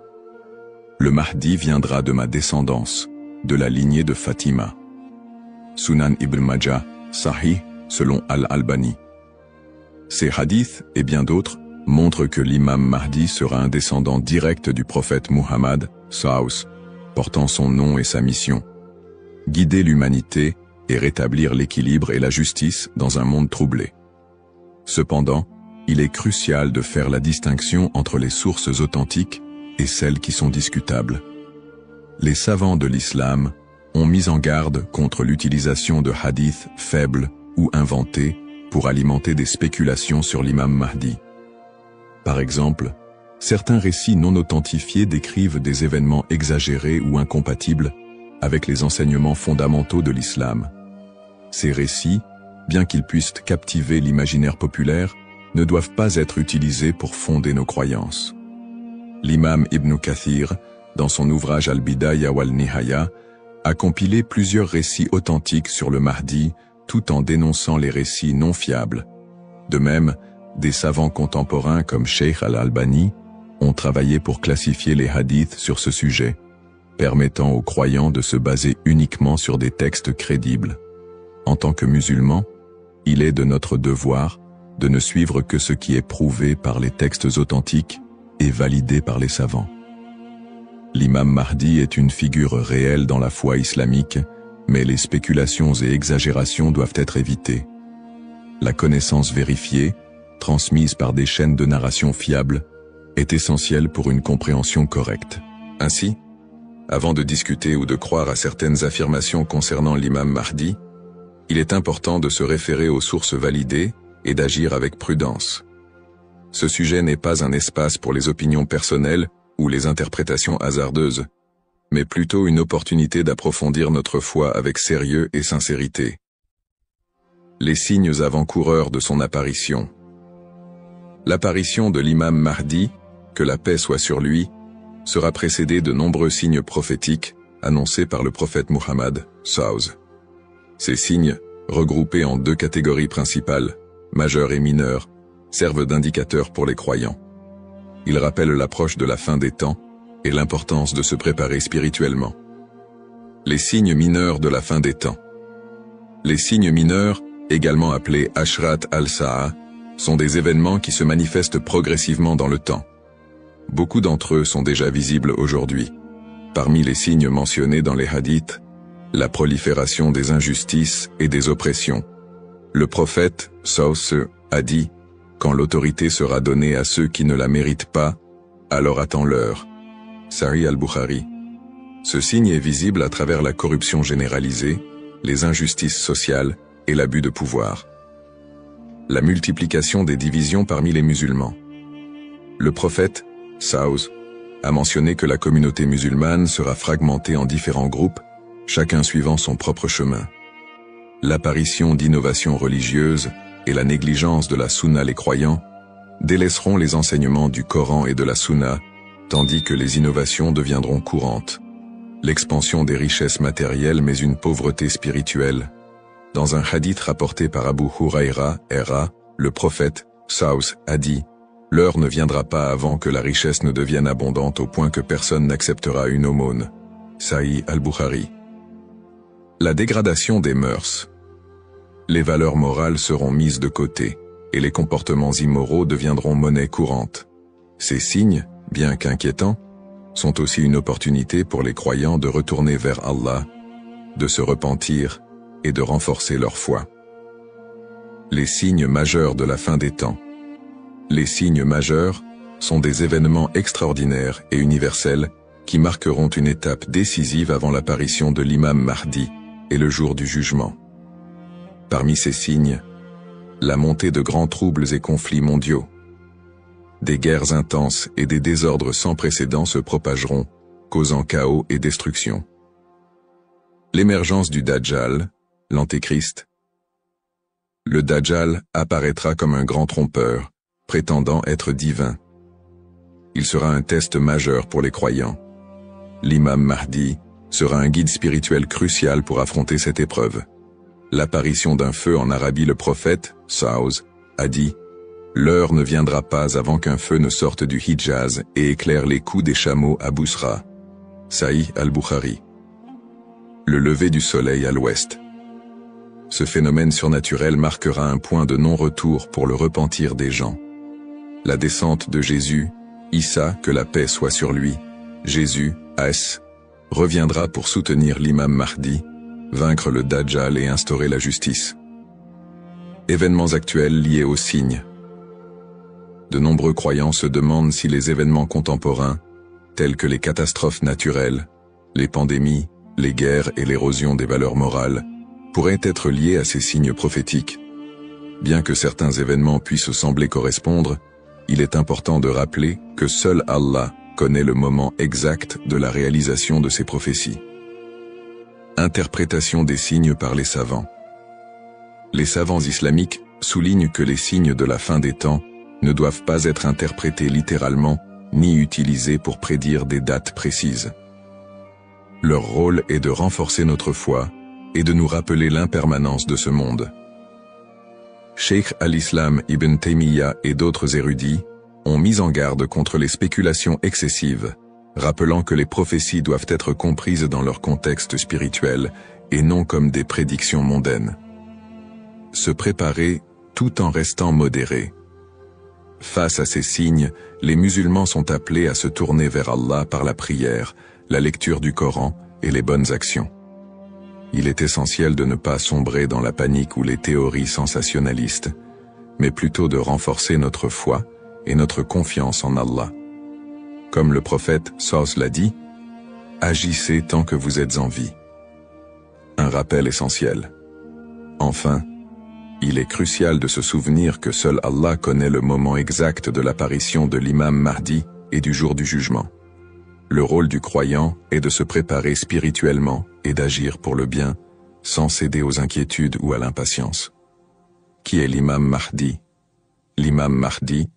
« Le Mahdi viendra de ma descendance, de la lignée de Fatima. » Sunan Ibn Majah, Sahih, selon Al-Albani. Ces hadiths, et bien d'autres, montrent que l'imam Mahdi sera un descendant direct du prophète Muhammad, Saus, portant son nom et sa mission. Guider l'humanité et rétablir l'équilibre et la justice dans un monde troublé. Cependant, il est crucial de faire la distinction entre les sources authentiques et celles qui sont discutables. Les savants de l'islam ont mis en garde contre l'utilisation de hadiths faibles ou inventés pour alimenter des spéculations sur l'imam Mahdi. Par exemple, certains récits non authentifiés décrivent des événements exagérés ou incompatibles avec les enseignements fondamentaux de l'islam. Ces récits, bien qu'ils puissent captiver l'imaginaire populaire, ne doivent pas être utilisés pour fonder nos croyances. L'imam Ibn Kathir, dans son ouvrage Al-Bidaya wal-Nihaya, a compilé plusieurs récits authentiques sur le Mahdi, tout en dénonçant les récits non fiables. De même, des savants contemporains comme Sheikh Al-Albani ont travaillé pour classifier les hadiths sur ce sujet, permettant aux croyants de se baser uniquement sur des textes crédibles. En tant que musulmans, il est de notre devoir de ne suivre que ce qui est prouvé par les textes authentiques et validé par les savants. L'imam Mahdi est une figure réelle dans la foi islamique, mais les spéculations et exagérations doivent être évitées. La connaissance vérifiée, transmise par des chaînes de narration fiables, est essentielle pour une compréhension correcte. Ainsi, Avant de discuter ou de croire à certaines affirmations concernant l'imam Mahdi, il est important de se référer aux sources validées et d'agir avec prudence. Ce sujet n'est pas un espace pour les opinions personnelles ou les interprétations hasardeuses, mais plutôt une opportunité d'approfondir notre foi avec sérieux et sincérité. Les signes avant-coureurs de son apparition. L'apparition de l'imam Mahdi, que la paix soit sur lui, sera précédée de nombreux signes prophétiques annoncés par le prophète Muhammad, SAW. Ces signes, regroupés en deux catégories principales, majeurs et mineurs, servent d'indicateurs pour les croyants. Ils rappellent l'approche de la fin des temps et l'importance de se préparer spirituellement. Les signes mineurs de la fin des temps. Les signes mineurs, également appelés Ashrat al-Sa'a, sont des événements qui se manifestent progressivement dans le temps. Beaucoup d'entre eux sont déjà visibles aujourd'hui. Parmi les signes mentionnés dans les hadiths, la prolifération des injustices et des oppressions. Le prophète, SAW, a dit « Quand l'autorité sera donnée à ceux qui ne la méritent pas, alors attends l'heure » Sahih al-Bukhari. Ce signe est visible à travers la corruption généralisée, les injustices sociales et l'abus de pouvoir. La multiplication des divisions parmi les musulmans. Le prophète, SAW, a mentionné que la communauté musulmane sera fragmentée en différents groupes, chacun suivant son propre chemin. L'apparition d'innovations religieuses et la négligence de la sunna les croyants délaisseront les enseignements du Coran et de la sunna, tandis que les innovations deviendront courantes. L'expansion des richesses matérielles mais une pauvreté spirituelle. Dans un hadith rapporté par Abu Huraira, le prophète, SAW, a dit « L'heure ne viendra pas avant que la richesse ne devienne abondante au point que personne n'acceptera une aumône. » Sahih al-Bukhari. La dégradation des mœurs. Les valeurs morales seront mises de côté, et les comportements immoraux deviendront monnaie courante. Ces signes, bien qu'inquiétants, sont aussi une opportunité pour les croyants de retourner vers Allah, de se repentir et de renforcer leur foi. Les signes majeurs de la fin des temps. Les signes majeurs sont des événements extraordinaires et universels qui marqueront une étape décisive avant l'apparition de l'imam Mahdi et le jour du jugement. Parmi ces signes, la montée de grands troubles et conflits mondiaux. Des guerres intenses et des désordres sans précédent se propageront, causant chaos et destruction. L'émergence du Dajjal, l'Antéchrist. Le Dajjal apparaîtra comme un grand trompeur, prétendant être divin. Il sera un test majeur pour les croyants. L'imam Mahdi sera un guide spirituel crucial pour affronter cette épreuve. L'apparition d'un feu en Arabie. Le prophète, SAW, a dit « L'heure ne viendra pas avant qu'un feu ne sorte du Hijaz et éclaire les coups des chameaux à Bousra. » Sahih al-Bukhari. Le lever du soleil à l'ouest. Ce phénomène surnaturel marquera un point de non-retour pour le repentir des gens. La descente de Jésus, Issa, que la paix soit sur lui, Jésus, As, reviendra pour soutenir l'imam Mahdi, vaincre le Dajjal et instaurer la justice. Événements actuels liés aux signes. De nombreux croyants se demandent si les événements contemporains, tels que les catastrophes naturelles, les pandémies, les guerres et l'érosion des valeurs morales, pourraient être liés à ces signes prophétiques. Bien que certains événements puissent sembler correspondre, il est important de rappeler que seul Allah connaît le moment exact de la réalisation de ces prophéties. Interprétation des signes par les savants. Les savants islamiques soulignent que les signes de la fin des temps ne doivent pas être interprétés littéralement ni utilisés pour prédire des dates précises. Leur rôle est de renforcer notre foi et de nous rappeler l'impermanence de ce monde. Cheikh al-Islam Ibn Taymiyyah et d'autres érudits ont mis en garde contre les spéculations excessives, rappelant que les prophéties doivent être comprises dans leur contexte spirituel et non comme des prédictions mondaines. Se préparer tout en restant modéré. Face à ces signes, les musulmans sont appelés à se tourner vers Allah par la prière, la lecture du Coran et les bonnes actions. Il est essentiel de ne pas sombrer dans la panique ou les théories sensationnalistes, mais plutôt de renforcer notre foi et notre confiance en Allah. Comme le prophète SAW l'a dit, « Agissez tant que vous êtes en vie. Un rappel essentiel. Enfin, il est crucial de se souvenir que seul Allah connaît le moment exact de l'apparition de l'imam Mahdi et du jour du jugement. Le rôle du croyant est de se préparer spirituellement et d'agir pour le bien, sans céder aux inquiétudes ou à l'impatience. Qui est l'imam Mahdi? L'imam Mahdi,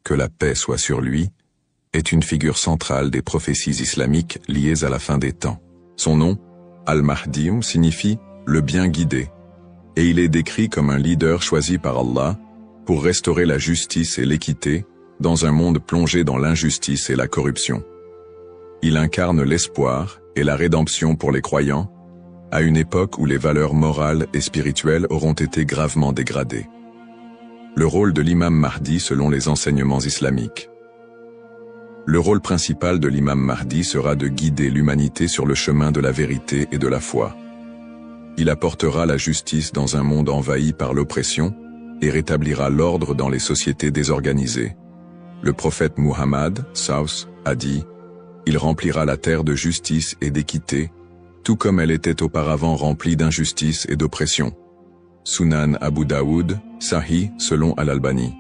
que la paix soit sur lui, est une figure centrale des prophéties islamiques liées à la fin des temps. Son nom, Al-Mahdi, signifie « le bien guidé », et il est décrit comme un leader choisi par Allah pour restaurer la justice et l'équité dans un monde plongé dans l'injustice et la corruption. Il incarne l'espoir et la rédemption pour les croyants, à une époque où les valeurs morales et spirituelles auront été gravement dégradées. Le rôle de l'imam Mahdi selon les enseignements islamiques. Le rôle principal de l'imam Mahdi sera de guider l'humanité sur le chemin de la vérité et de la foi. Il apportera la justice dans un monde envahi par l'oppression et rétablira l'ordre dans les sociétés désorganisées. Le prophète Muhammad, a dit « Il remplira la terre de justice et d'équité, tout comme elle était auparavant remplie d'injustice et d'oppression. » Sunan Abu Daoud, Sahih selon Al-Albani.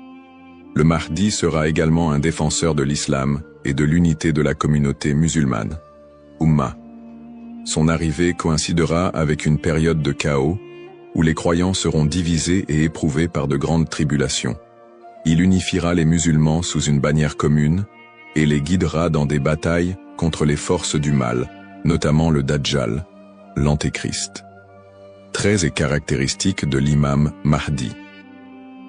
Le Mahdi sera également un défenseur de l'islam et de l'unité de la communauté musulmane. Ummah. Son arrivée coïncidera avec une période de chaos, où les croyants seront divisés et éprouvés par de grandes tribulations. Il unifiera les musulmans sous une bannière commune, et les guidera dans des batailles contre les forces du mal, notamment le Dajjal, l'Antéchrist. Traits et caractéristiques de l'imam Mahdi.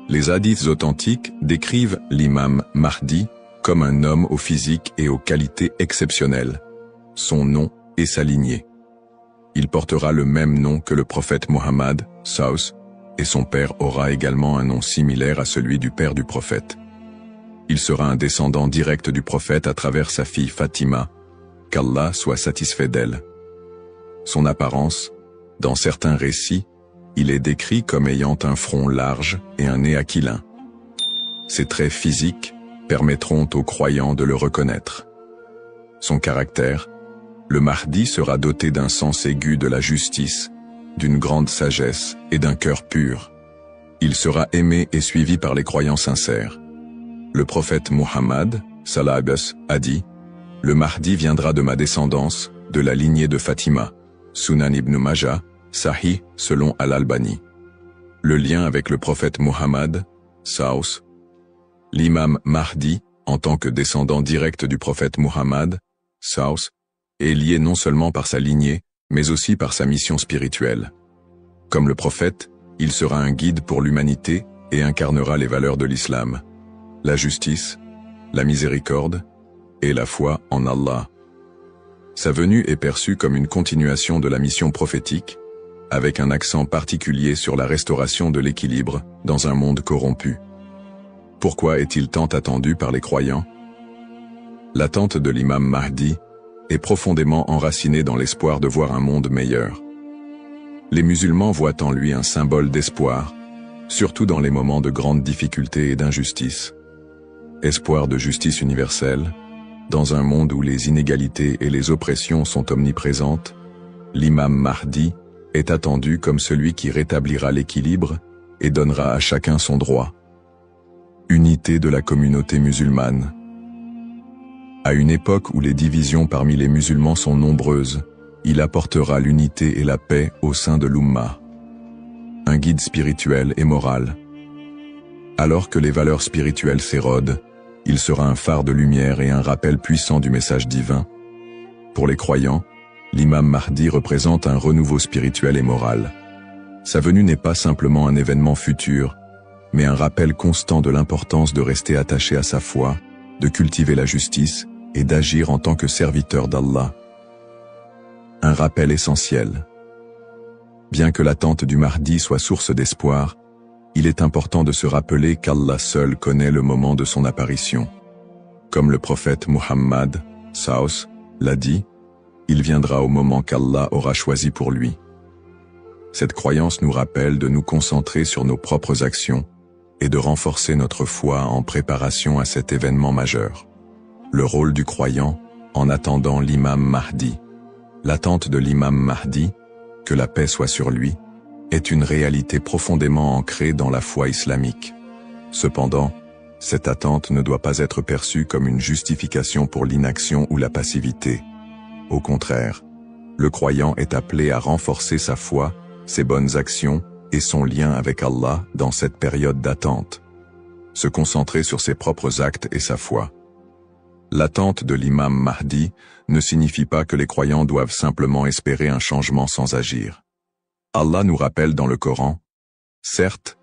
Les hadiths authentiques décrivent l'imam Mahdi comme un homme au physique et aux qualités exceptionnelles. Son nom et sa lignée. Il portera le même nom que le prophète Mohammed, et son père aura également un nom similaire à celui du père du prophète. Il sera un descendant direct du prophète à travers sa fille Fatima, qu'Allah soit satisfait d'elle. Son apparence, dans certains récits, il est décrit comme ayant un front large et un nez aquilin. Ses traits physiques permettront aux croyants de le reconnaître. Son caractère, le Mahdi sera doté d'un sens aigu de la justice, d'une grande sagesse et d'un cœur pur. Il sera aimé et suivi par les croyants sincères. Le prophète Muhammad, a dit « Le Mahdi viendra de ma descendance, de la lignée de Fatima. » Sunan ibn Majah, Sahih selon Al-Albani. Le lien avec le prophète Muhammad, l'imam Mahdi, en tant que descendant direct du prophète Muhammad, est lié non seulement par sa lignée, mais aussi par sa mission spirituelle. Comme le prophète, il sera un guide pour l'humanité et incarnera les valeurs de l'islam, la justice, la miséricorde et la foi en Allah. Sa venue est perçue comme une continuation de la mission prophétique, avec un accent particulier sur la restauration de l'équilibre dans un monde corrompu. Pourquoi est-il tant attendu par les croyants? L'attente de l'imam Mahdi est profondément enracinée dans l'espoir de voir un monde meilleur. Les musulmans voient en lui un symbole d'espoir, surtout dans les moments de grandes difficultés et d'injustice. Espoir de justice universelle, dans un monde où les inégalités et les oppressions sont omniprésentes, l'imam Mahdi est attendu comme celui qui rétablira l'équilibre et donnera à chacun son droit. Unité de la communauté musulmane. À une époque où les divisions parmi les musulmans sont nombreuses, il apportera l'unité et la paix au sein de l'Ummah. Un guide spirituel et moral. Alors que les valeurs spirituelles s'érodent, il sera un phare de lumière et un rappel puissant du message divin. Pour les croyants, l'imam Mahdi représente un renouveau spirituel et moral. Sa venue n'est pas simplement un événement futur, mais un rappel constant de l'importance de rester attaché à sa foi, de cultiver la justice et d'agir en tant que serviteur d'Allah. Un rappel essentiel. Bien que l'attente du Mahdi soit source d'espoir, il est important de se rappeler qu'Allah seul connaît le moment de son apparition. Comme le prophète Muhammad, l'a dit, il viendra au moment qu'Allah aura choisi pour lui. Cette croyance nous rappelle de nous concentrer sur nos propres actions et de renforcer notre foi en préparation à cet événement majeur. Le rôle du croyant en attendant l'imam Mahdi. L'attente de l'imam Mahdi, que la paix soit sur lui, est une réalité profondément ancrée dans la foi islamique. Cependant, cette attente ne doit pas être perçue comme une justification pour l'inaction ou la passivité. Au contraire, le croyant est appelé à renforcer sa foi, ses bonnes actions et son lien avec Allah dans cette période d'attente. Se concentrer sur ses propres actes et sa foi. L'attente de l'imam Mahdi ne signifie pas que les croyants doivent simplement espérer un changement sans agir. Allah nous rappelle dans le Coran, certes,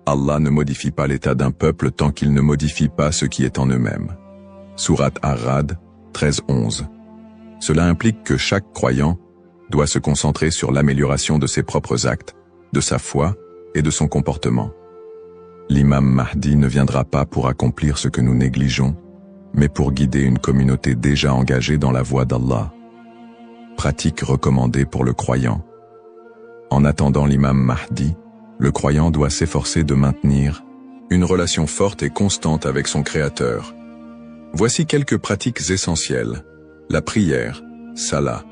Allah ne modifie pas l'état d'un peuple tant qu'il ne modifie pas ce qui est en eux-mêmes. Sourate Ar-Ra'd 13-11. Cela implique que chaque croyant doit se concentrer sur l'amélioration de ses propres actes, de sa foi et de son comportement. L'imam Mahdi ne viendra pas pour accomplir ce que nous négligeons, mais pour guider une communauté déjà engagée dans la voie d'Allah. Pratique recommandée pour le croyant. En attendant l'imam Mahdi, le croyant doit s'efforcer de maintenir une relation forte et constante avec son Créateur. Voici quelques pratiques essentielles. La prière, salah.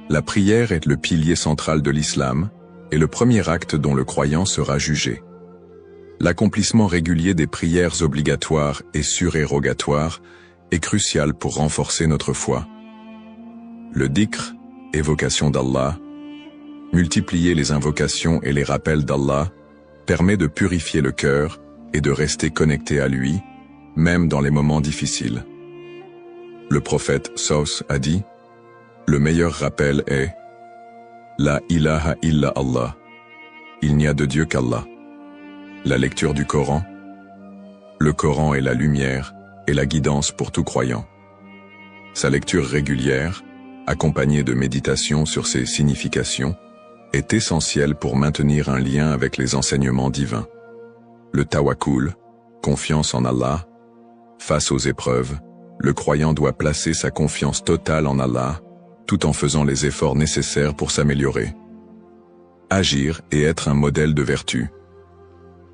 La prière est le pilier central de l'islam et le premier acte dont le croyant sera jugé. L'accomplissement régulier des prières obligatoires et surérogatoires est crucial pour renforcer notre foi. Le dhikr, évocation d'Allah, multiplier les invocations et les rappels d'Allah, permet de purifier le cœur et de rester connecté à lui, même dans les moments difficiles. Le prophète Saus a dit, « Le meilleur rappel est « La ilaha illa Allah » Il n'y a de Dieu qu'Allah. La lecture du Coran. Le Coran est la lumière et la guidance pour tout croyant. Sa lecture régulière, accompagnée de méditation sur ses significations, est essentielle pour maintenir un lien avec les enseignements divins. Le tawakkul, confiance en Allah. Face aux épreuves, le croyant doit placer sa confiance totale en Allah, tout en faisant les efforts nécessaires pour s'améliorer. Agir et être un modèle de vertu.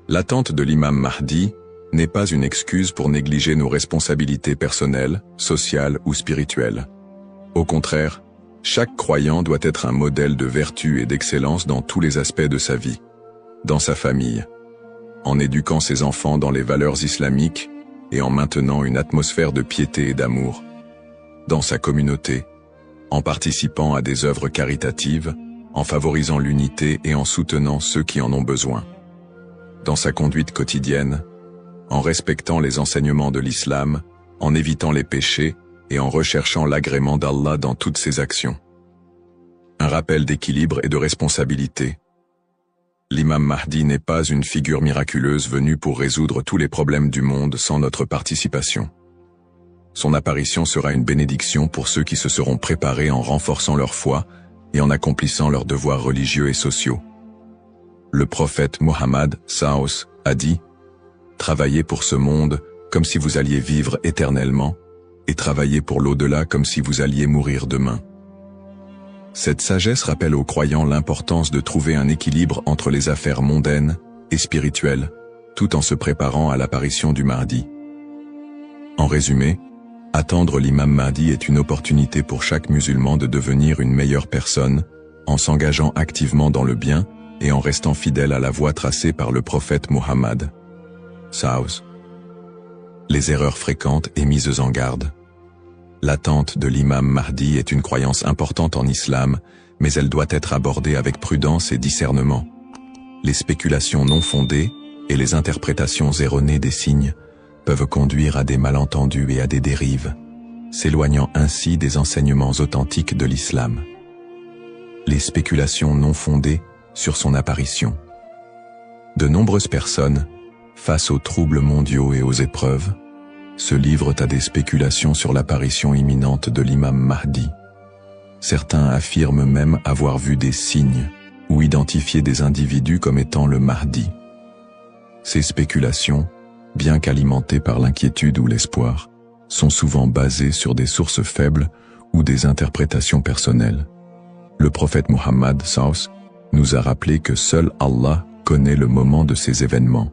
L'attente de l'imam Mahdi n'est pas une excuse pour négliger nos responsabilités personnelles, sociales ou spirituelles. Au contraire, chaque croyant doit être un modèle de vertu et d'excellence dans tous les aspects de sa vie. Dans sa famille, en éduquant ses enfants dans les valeurs islamiques et en maintenant une atmosphère de piété et d'amour. Dans sa communauté, en participant à des œuvres caritatives, en favorisant l'unité et en soutenant ceux qui en ont besoin. Dans sa conduite quotidienne, en respectant les enseignements de l'islam, en évitant les péchés et en recherchant l'agrément d'Allah dans toutes ses actions. Un rappel d'équilibre et de responsabilité. L'imam Mahdi n'est pas une figure miraculeuse venue pour résoudre tous les problèmes du monde sans notre participation. Son apparition sera une bénédiction pour ceux qui se seront préparés en renforçant leur foi et en accomplissant leurs devoirs religieux et sociaux. Le prophète Mohammed Saos a dit « Travaillez pour ce monde comme si vous alliez vivre éternellement, et travaillez pour l'au-delà comme si vous alliez mourir demain. » Cette sagesse rappelle aux croyants l'importance de trouver un équilibre entre les affaires mondaines et spirituelles, tout en se préparant à l'apparition du Mahdi. En résumé, attendre l'imam Mahdi est une opportunité pour chaque musulman de devenir une meilleure personne, en s'engageant activement dans le bien et en restant fidèle à la voie tracée par le prophète Mohammed. Saos. Les erreurs fréquentes et mises en garde. L'attente de l'imam Mahdi est une croyance importante en islam, mais elle doit être abordée avec prudence et discernement. Les spéculations non fondées et les interprétations erronées des signes peuvent conduire à des malentendus et à des dérives, s'éloignant ainsi des enseignements authentiques de l'islam. Les spéculations non fondées sur son apparition. De nombreuses personnes, face aux troubles mondiaux et aux épreuves, se livrent à des spéculations sur l'apparition imminente de l'imam Mahdi. Certains affirment même avoir vu des signes ou identifié des individus comme étant le Mahdi. Ces spéculations, bien qu'alimentées par l'inquiétude ou l'espoir, sont souvent basées sur des sources faibles ou des interprétations personnelles. Le prophète Mohammed Saus nous a rappelé que seul Allah connaît le moment de ces événements.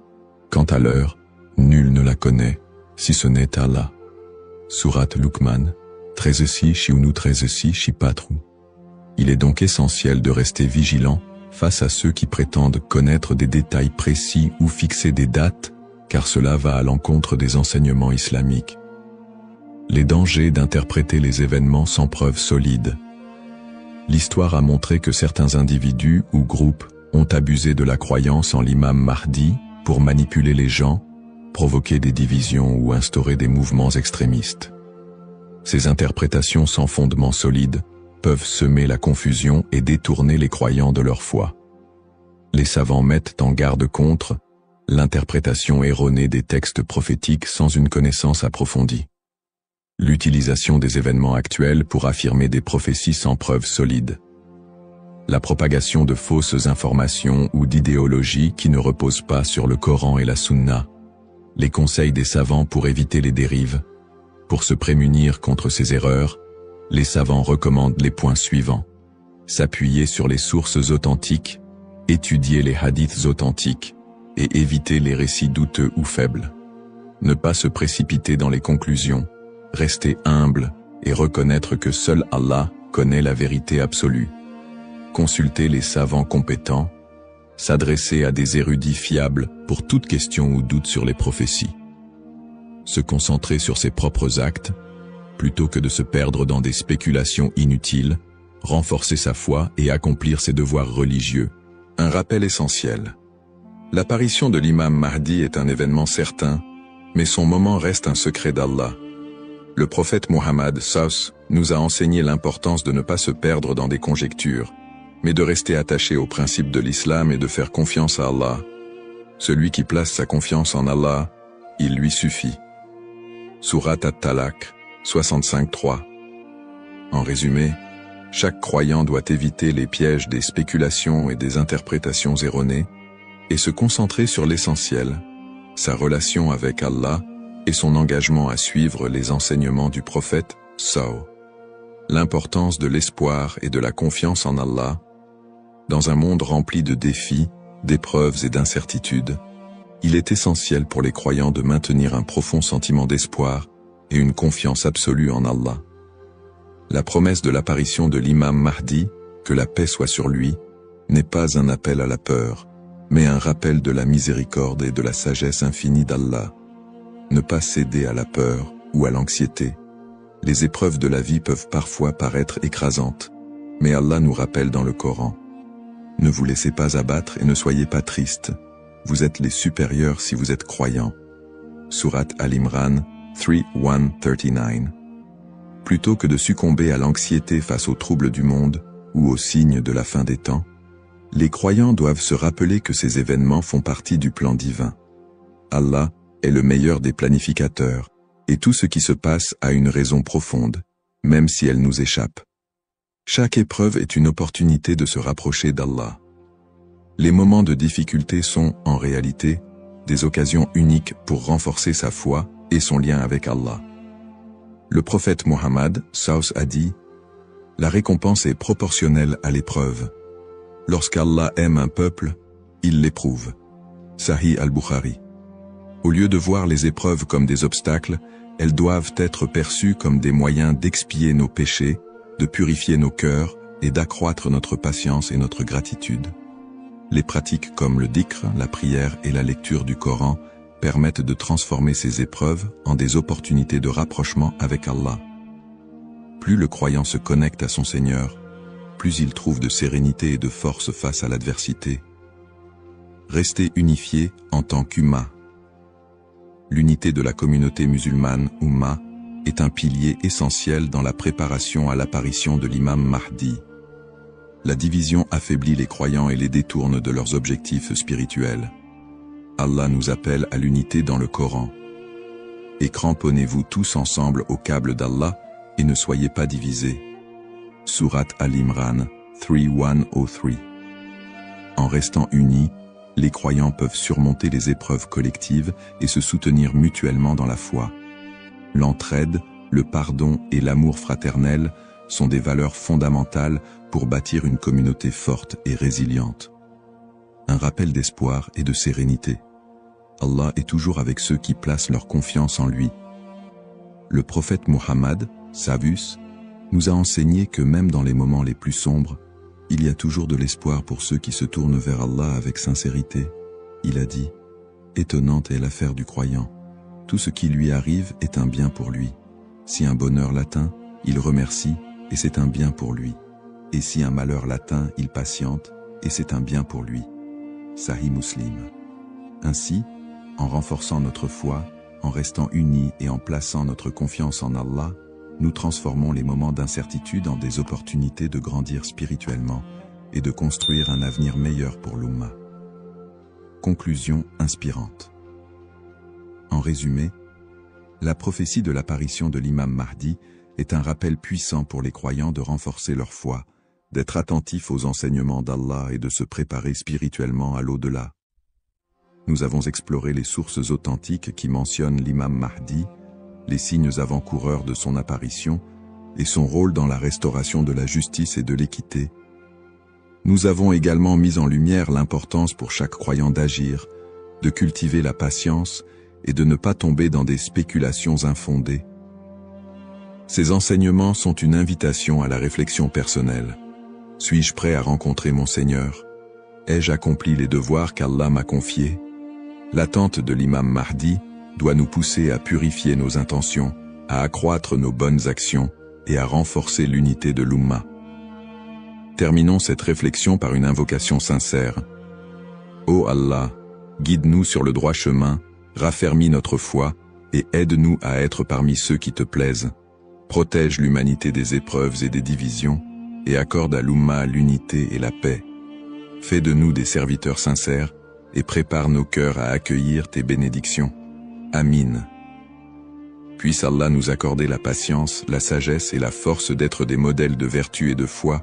Quant à l'heure, nul ne la connaît, si ce n'est Allah. Sourate Luqman, 13 13 4. Il est donc essentiel de rester vigilant face à ceux qui prétendent connaître des détails précis ou fixer des dates, car cela va à l'encontre des enseignements islamiques. Les dangers d'interpréter les événements sans preuves solides. L'histoire a montré que certains individus ou groupes ont abusé de la croyance en l'imam Mahdi pour manipuler les gens, provoquer des divisions ou instaurer des mouvements extrémistes. Ces interprétations sans fondement solide peuvent semer la confusion et détourner les croyants de leur foi. Les savants mettent en garde contre l'interprétation erronée des textes prophétiques sans une connaissance approfondie. L'utilisation des événements actuels pour affirmer des prophéties sans preuves solides. La propagation de fausses informations ou d'idéologies qui ne reposent pas sur le Coran et la Sunna. Les conseils des savants pour éviter les dérives. Pour se prémunir contre ces erreurs, les savants recommandent les points suivants. S'appuyer sur les sources authentiques, étudier les hadiths authentiques, et éviter les récits douteux ou faibles. Ne pas se précipiter dans les conclusions, rester humble et reconnaître que seul Allah connaît la vérité absolue. Consulter les savants compétents, s'adresser à des érudits fiables pour toute question ou doute sur les prophéties. Se concentrer sur ses propres actes, plutôt que de se perdre dans des spéculations inutiles, renforcer sa foi et accomplir ses devoirs religieux. Un rappel essentiel. L'apparition de l'imam Mahdi est un événement certain, mais son moment reste un secret d'Allah. Le prophète Mohammed SAW nous a enseigné l'importance de ne pas se perdre dans des conjectures, mais de rester attaché aux principes de l'islam et de faire confiance à Allah. Celui qui place sa confiance en Allah, il lui suffit. Surat At-Talaq, 65-3. En résumé, chaque croyant doit éviter les pièges des spéculations et des interprétations erronées et se concentrer sur l'essentiel, sa relation avec Allah et son engagement à suivre les enseignements du prophète SAW. L'importance de l'espoir et de la confiance en Allah. Dans un monde rempli de défis, d'épreuves et d'incertitudes, il est essentiel pour les croyants de maintenir un profond sentiment d'espoir et une confiance absolue en Allah. La promesse de l'apparition de l'imam Mahdi, que la paix soit sur lui, n'est pas un appel à la peur, mais un rappel de la miséricorde et de la sagesse infinie d'Allah. Ne pas céder à la peur ou à l'anxiété. Les épreuves de la vie peuvent parfois paraître écrasantes, mais Allah nous rappelle dans le Coran. Ne vous laissez pas abattre et ne soyez pas tristes. Vous êtes les supérieurs si vous êtes croyants. Surat Al-Imran 3:139. Plutôt que de succomber à l'anxiété face aux troubles du monde ou aux signes de la fin des temps, les croyants doivent se rappeler que ces événements font partie du plan divin. Allah est le meilleur des planificateurs, et tout ce qui se passe a une raison profonde, même si elle nous échappe. Chaque épreuve est une opportunité de se rapprocher d'Allah. Les moments de difficulté sont, en réalité, des occasions uniques pour renforcer sa foi et son lien avec Allah. Le prophète Mohammed SAW a dit « La récompense est proportionnelle à l'épreuve. Lorsqu'Allah aime un peuple, il l'éprouve. » Sahih al-Bukhari. Au lieu de voir les épreuves comme des obstacles, elles doivent être perçues comme des moyens d'expier nos péchés, de purifier nos cœurs et d'accroître notre patience et notre gratitude. Les pratiques comme le dhikr, la prière et la lecture du Coran permettent de transformer ces épreuves en des opportunités de rapprochement avec Allah. Plus le croyant se connecte à son Seigneur, plus il trouve de sérénité et de force face à l'adversité. Rester unifié en tant qu'Umma. L'unité de la communauté musulmane, Umma, est un pilier essentiel dans la préparation à l'apparition de l'imam Mahdi. La division affaiblit les croyants et les détourne de leurs objectifs spirituels. Allah nous appelle à l'unité dans le Coran. Et cramponnez-vous tous ensemble au câble d'Allah et ne soyez pas divisés. Surat Al-Imran 3:103. En restant unis, les croyants peuvent surmonter les épreuves collectives et se soutenir mutuellement dans la foi. L'entraide, le pardon et l'amour fraternel sont des valeurs fondamentales pour bâtir une communauté forte et résiliente. Un rappel d'espoir et de sérénité. Allah est toujours avec ceux qui placent leur confiance en lui. Le prophète Mohammed, Savus, nous a enseigné que même dans les moments les plus sombres, il y a toujours de l'espoir pour ceux qui se tournent vers Allah avec sincérité. Il a dit, « Étonnante est l'affaire du croyant. Tout ce qui lui arrive est un bien pour lui. Si un bonheur l'atteint, il remercie, et c'est un bien pour lui. Et si un malheur l'atteint, il patiente, et c'est un bien pour lui. » Sahih Muslim. Ainsi, en renforçant notre foi, en restant unis et en plaçant notre confiance en Allah, nous transformons les moments d'incertitude en des opportunités de grandir spirituellement et de construire un avenir meilleur pour l'Ummah. Conclusion inspirante. En résumé, la prophétie de l'apparition de l'imam Mahdi est un rappel puissant pour les croyants de renforcer leur foi, d'être attentifs aux enseignements d'Allah et de se préparer spirituellement à l'au-delà. Nous avons exploré les sources authentiques qui mentionnent l'imam Mahdi, les signes avant-coureurs de son apparition et son rôle dans la restauration de la justice et de l'équité. Nous avons également mis en lumière l'importance pour chaque croyant d'agir, de cultiver la patience et de ne pas tomber dans des spéculations infondées. Ces enseignements sont une invitation à la réflexion personnelle. Suis-je prêt à rencontrer mon Seigneur? Ai-je accompli les devoirs qu'Allah m'a confiés? L'attente de l'imam Mahdi doit nous pousser à purifier nos intentions, à accroître nos bonnes actions et à renforcer l'unité de l'Ummah. Terminons cette réflexion par une invocation sincère. Ô Allah, guide-nous sur le droit chemin, raffermis notre foi et aide-nous à être parmi ceux qui te plaisent. Protège l'humanité des épreuves et des divisions et accorde à l'Ummah l'unité et la paix. Fais de nous des serviteurs sincères et prépare nos cœurs à accueillir tes bénédictions. Amin. Puisse Allah nous accorder la patience, la sagesse et la force d'être des modèles de vertu et de foi,